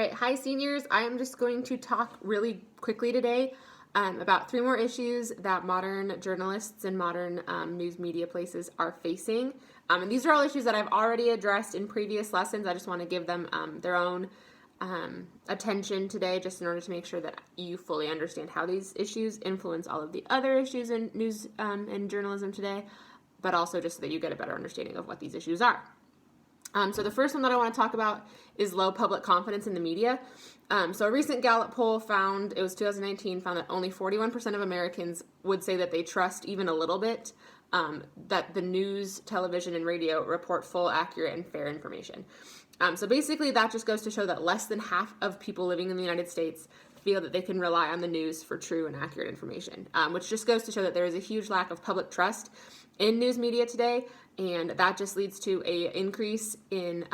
right, hi seniors. I am just going to talk really quickly today about 3 more issues that modern journalists and modern news media places are facing. And these are all issues that I've already addressed in previous lessons. I just want to give them their own attention today, just in order to make sure that you fully understand how these issues influence all of the other issues in news and journalism today, but also just so that you get a better understanding of what these issues are. So the first one that I want to talk about is low public confidence in the media. So a recent Gallup poll found, it was 2019, found that only 41% of Americans would say that they trust even a little bit that the news, television, and radio report full, accurate, and fair information. So basically that just goes to show that less than half of people living in the United States feel that they can rely on the news for true and accurate information, which just goes to show that there is a huge lack of public trust in news media today, and that just leads to a increase in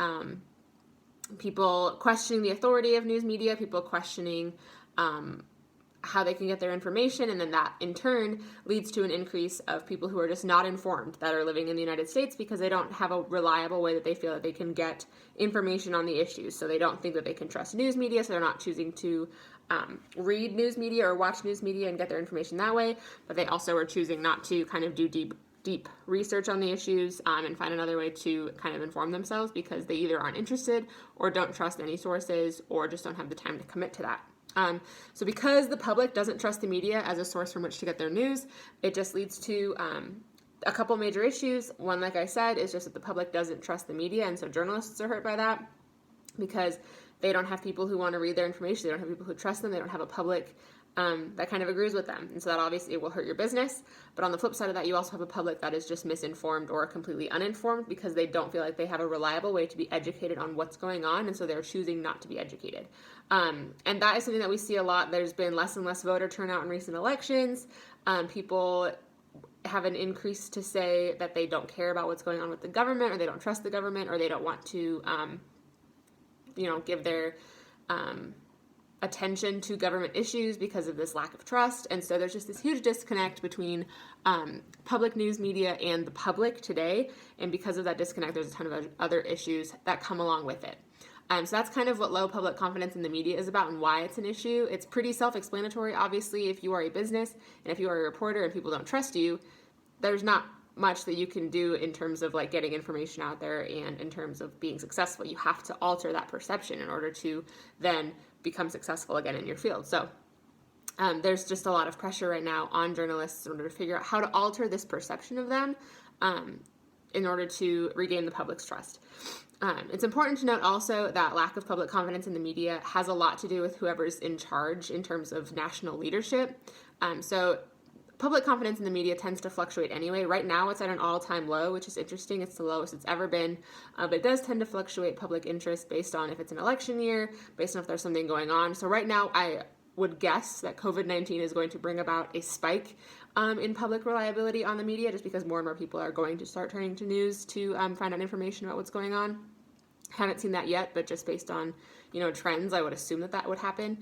people questioning the authority of news media, people questioning how they can get their information, and then that in turn leads to an increase of people who are just not informed that are living in the United States because they don't have a reliable way that they feel that they can get information on the issues. So they don't think that they can trust news media, so they're not choosing to read news media or watch news media and get their information that way, but they also are choosing not to kind of do deep research on the issues and find another way to kind of inform themselves because they either aren't interested or don't trust any sources or just don't have the time to commit to that. So because the public doesn't trust the media as a source from which to get their news, it just leads to a couple major issues. One, like I said, is just that the public doesn't trust the media, and so journalists are hurt by that because they don't have people who want to read their information, they don't have people who trust them, they don't have a public that kind of agrees with them. And so that obviously will hurt your business. But on the flip side of that, you also have a public that is just misinformed or completely uninformed because they don't feel like they have a reliable way to be educated on what's going on. And so they're choosing not to be educated. And that is something that we see a lot. There's been less and less voter turnout in recent elections. People have an increase to say that they don't care about what's going on with the government, or they don't trust the government, or they don't want to, give their attention to government issues because of this lack of trust. And so there's just this huge disconnect between public news media and the public today. And because of that disconnect, there's a ton of other issues that come along with it. So that's kind of what low public confidence in the media is about and why it's an issue. It's pretty self-explanatory. Obviously, if you are a business and if you are a reporter and people don't trust you, there's not much that you can do in terms of like getting information out there and in terms of being successful. You have to alter that perception in order to then become successful again in your field. So there's just a lot of pressure right now on journalists in order to figure out how to alter this perception of them in order to regain the public's trust. It's important to note also that lack of public confidence in the media has a lot to do with whoever's in charge in terms of national leadership. So public confidence in the media tends to fluctuate anyway. Right now it's at an all-time low, which is interesting. It's the lowest it's ever been, but it does tend to fluctuate public interest based on if it's an election year, based on if there's something going on. So right now I would guess that COVID-19 is going to bring about a spike in public reliability on the media, just because more and more people are going to start turning to news to find out information about what's going on. Haven't seen that yet, but just based on trends, I would assume that would happen.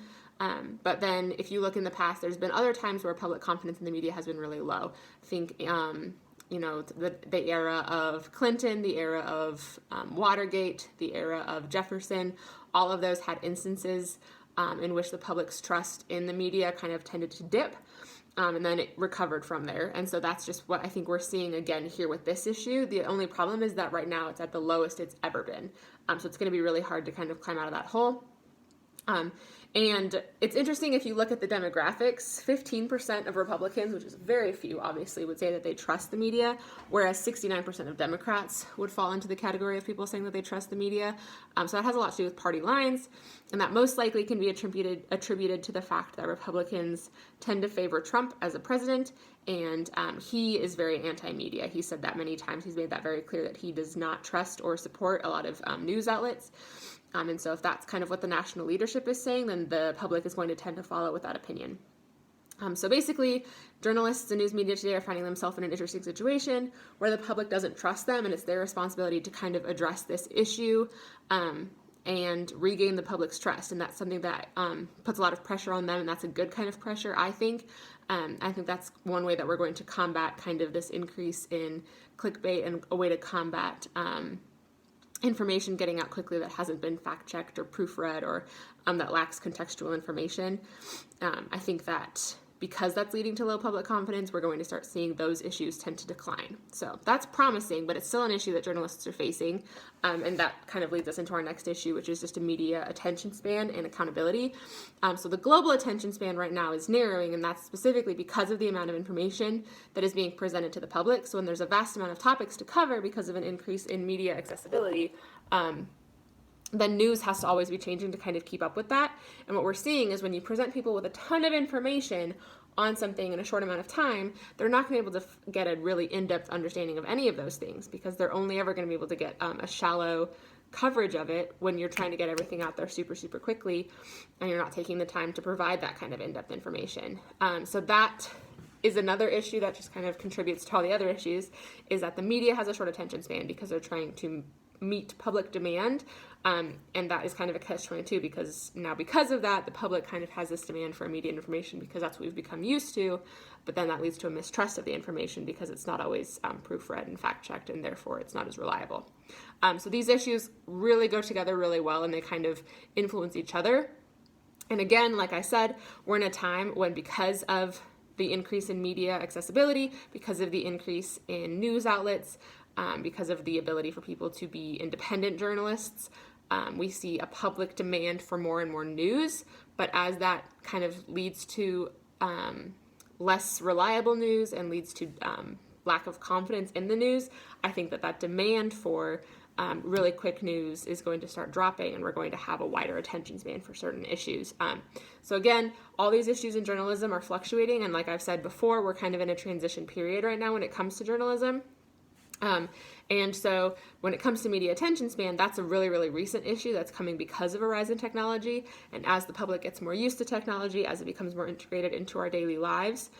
But then if you look in the past, there's been other times where public confidence in the media has been really low. Think, the era of Clinton, the era of Watergate, the era of Jefferson, all of those had instances in which the public's trust in the media kind of tended to dip. And then it recovered from there. And so that's just what I think we're seeing again here with this issue. The only problem is that right now it's at the lowest it's ever been. So it's going to be really hard to kind of climb out of that hole. And it's interesting if you look at the demographics, 15% of Republicans, which is very few obviously, would say that they trust the media, whereas 69% of Democrats would fall into the category of people saying that they trust the media. So that has a lot to do with party lines, and that most likely can be attributed to the fact that Republicans tend to favor Trump as a president, and he is very anti-media. He said that many times. He's made that very clear that he does not trust or support a lot of news outlets. And so if that's kind of what the national leadership is saying, then the public is going to tend to follow with that opinion. So basically, journalists and news media today are finding themselves in an interesting situation where the public doesn't trust them, and it's their responsibility to kind of address this issue and regain the public's trust. And that's something that puts a lot of pressure on them, and that's a good kind of pressure, I think. I think that's one way that we're going to combat kind of this increase in clickbait and a way to combat information getting out quickly that hasn't been fact-checked or proofread, or that lacks contextual information. I think that because that's leading to low public confidence, we're going to start seeing those issues tend to decline. So that's promising, but it's still an issue that journalists are facing. And that kind of leads us into our next issue, which is just a media attention span and accountability. So the global attention span right now is narrowing, and that's specifically because of the amount of information that is being presented to the public. So when there's a vast amount of topics to cover because of an increase in media accessibility, then news has to always be changing to kind of keep up with that. And what we're seeing is when you present people with a ton of information on something in a short amount of time, they're not going to be able to get a really in-depth understanding of any of those things, because they're only ever going to be able to get a shallow coverage of it when you're trying to get everything out there super, super quickly, and you're not taking the time to provide that kind of in-depth information. So that is another issue that just kind of contributes to all the other issues, is that the media has a short attention span because they're trying to meet public demand, and that is kind of a catch-22, because of that, the public kind of has this demand for immediate information because that's what we've become used to, but then that leads to a mistrust of the information because it's not always proofread and fact-checked, and therefore it's not as reliable. So these issues really go together really well, and they kind of influence each other. And again, like I said, we're in a time when, because of the increase in media accessibility, because of the increase in news outlets, because of the ability for people to be independent journalists, we see a public demand for more and more news. But as that kind of leads to less reliable news and leads to lack of confidence in the news, I think that demand for really quick news is going to start dropping, and we're going to have a wider attention span for certain issues. So again, all these issues in journalism are fluctuating, and like I've said before, we're kind of in a transition period right now when it comes to journalism. And so when it comes to media attention span, that's a really, really recent issue that's coming because of a rise in technology. And as the public gets more used to technology, as it becomes more integrated into our daily lives,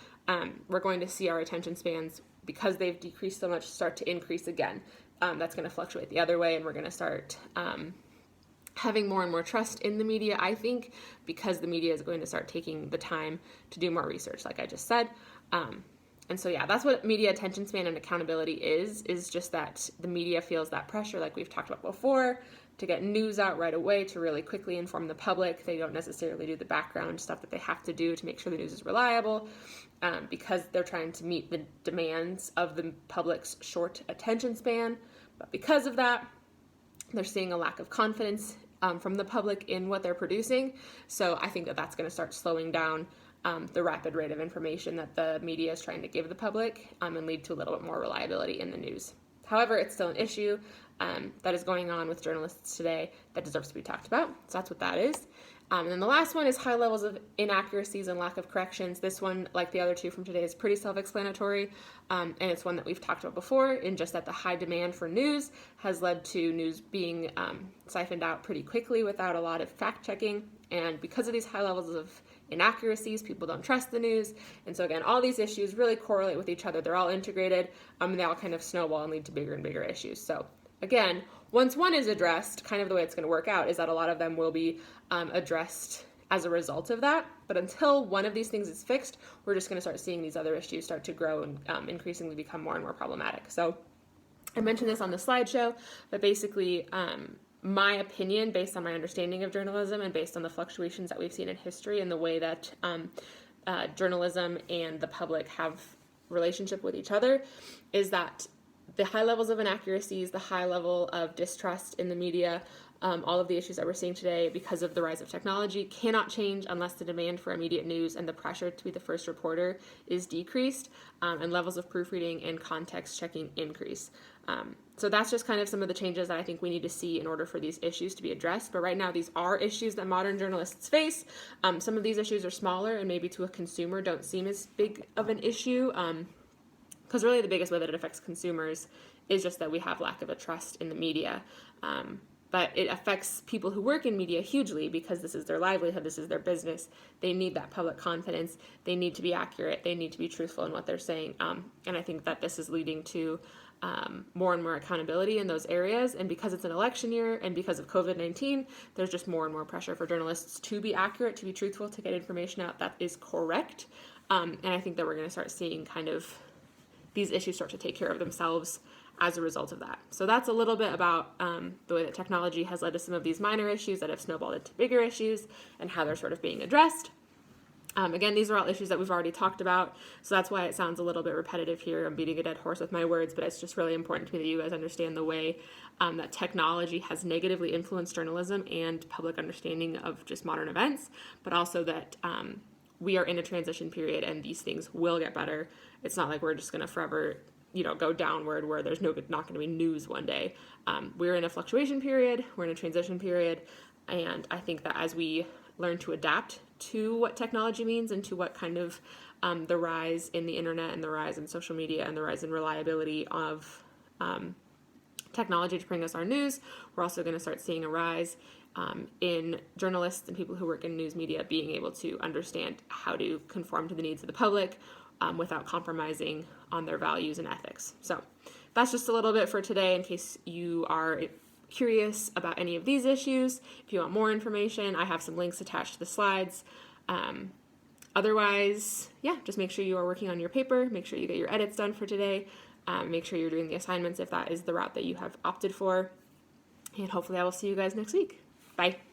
we're going to see our attention spans, because they've decreased so much, start to increase again. That's going to fluctuate the other way, and we're going to start having more and more trust in the media, I think, because the media is going to start taking the time to do more research, like I just said. And so, yeah, that's what media attention span and accountability is just that the media feels that pressure, like we've talked about before, to get news out right away, to really quickly inform the public. They don't necessarily do the background stuff that they have to do to make sure the news is reliable, because they're trying to meet the demands of the public's short attention span. But because of that, they're seeing a lack of confidence from the public in what they're producing. So I think that that's going to start slowing down the rapid rate of information that the media is trying to give the public, and lead to a little bit more reliability in the news. However, it's still an issue that is going on with journalists today that deserves to be talked about. So that's what that is. And then the last one is high levels of inaccuracies and lack of corrections. This one, like the other two from today, is pretty self-explanatory, and it's one that we've talked about before, in just that the high demand for news has led to news being siphoned out pretty quickly without a lot of fact-checking. And because of these high levels of inaccuracies, people don't trust the news. And so again, all these issues really correlate with each other. They're all integrated, and they all kind of snowball and lead to bigger and bigger issues. So again, once one is addressed, kind of the way it's going to work out is that a lot of them will be addressed as a result of that. But until one of these things is fixed, we're just going to start seeing these other issues start to grow and increasingly become more and more problematic. So I mentioned this on the slideshow, but basically my opinion, based on my understanding of journalism and based on the fluctuations that we've seen in history and the way that journalism and the public have relationship with each other, is that the high levels of inaccuracies, the high level of distrust in the media, all of the issues that we're seeing today because of the rise of technology cannot change unless the demand for immediate news and the pressure to be the first reporter is decreased, and levels of proofreading and context checking increase. So that's just kind of some of the changes that I think we need to see in order for these issues to be addressed. But right now, these are issues that modern journalists face. Some of these issues are smaller and maybe to a consumer don't seem as big of an issue, because really the biggest way that it affects consumers is just that we have lack of a trust in the media. But it affects people who work in media hugely, because this is their livelihood, this is their business. They need that public confidence. They need to be accurate. They need to be truthful in what they're saying. And I think that this is leading to more and more accountability in those areas. And because it's an election year and because of COVID-19, there's just more and more pressure for journalists to be accurate, to be truthful, to get information out that is correct. And I think that we're going to start seeing kind of these issues start to take care of themselves as a result of that. So that's a little bit about the way that technology has led to some of these minor issues that have snowballed into bigger issues and how they're sort of being addressed. Again, these are all issues that we've already talked about, so that's why it sounds a little bit repetitive here. I'm beating a dead horse with my words, but it's just really important to me that you guys understand the way that technology has negatively influenced journalism and public understanding of just modern events, but also that we are in a transition period and these things will get better. It's not like we're just going to forever go downward where there's not going to be news one day. We're in a fluctuation period, we're in a transition period, and I think that as we learn to adapt to what technology means and to what kind of the rise in the internet and the rise in social media and the rise in reliability of technology to bring us our news, we're also going to start seeing a rise in journalists and people who work in news media being able to understand how to conform to the needs of the public without compromising on their values and ethics. So that's just a little bit for today in case you are curious about any of these issues. If you want more information, I have some links attached to the slides. Otherwise, just make sure you are working on your paper, make sure you get your edits done for today, make sure you're doing the assignments if that is the route that you have opted for, and hopefully I will see you guys next week. Bye.